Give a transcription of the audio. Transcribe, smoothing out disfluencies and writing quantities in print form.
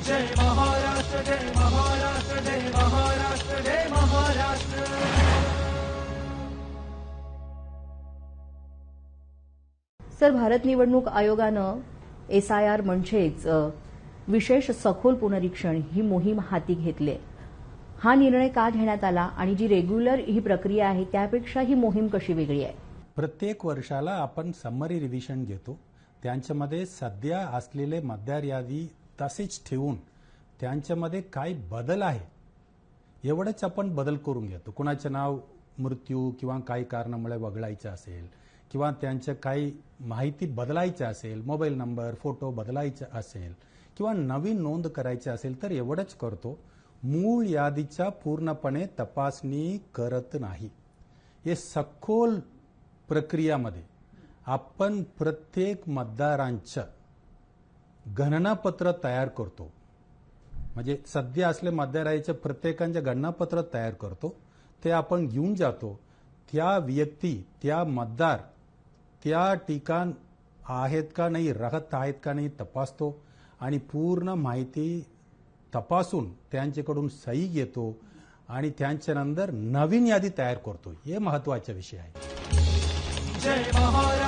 जय महाराष्ट्र, जय महाराष्ट्र, जय महाराष्ट्र, जय Maharashtra. Sir, Bharat निवडणूक आयोगानं SIR म्हणजेच विशेष सखोल पुनरीक्षण ही मोहीम हाती घेतली. हा निर्णय का घेण्यात आला आणि जी रेग्युलर ही प्रक्रिया आहे त्यापेक्षा ही मोहीम कशी वेगळी आहे? प्रत्येक वर्षाला आपण समरी रिव्हिजन घेतो. त्यांच्यामध्ये सध्या असलेले मतदार यादी तसेच ठेवून त्यांच्यामध्ये काय बदल आहे एवढंच आपण बदल करून घेतो. कुणाचं नाव मृत्यू किंवा काही कारणामुळे वगळायचं असेल किंवा त्यांचं काही माहिती बदलायचं असेल, मोबाईल नंबर, फोटो बदलायचा असेल किंवा नवीन नोंद करायची असेल तर एवढंच करतो. मूळ यादीचा पूर्णपणे तपासणी करत नाही. हे सखोल प्रक्रियामध्ये आपण प्रत्येक मतदारांचं गणनापत्र तयार करतो. म्हणजे सध्या असले मतदारांचं प्रत्येकांचं गणनापत्र तयार करतो. ते आपण घेऊन जातो. त्या व्यक्ती, त्या मतदार त्या ठिकाण आहेत का नाही, राहत आहेत का नाही तपासतो आणि पूर्ण माहिती तपासून त्यांच्याकडून सही घेतो आणि त्यांच्यानंतर नवीन यादी तयार करतो. हे महत्त्वाचा विषय आहे. जय महाराष्ट्र.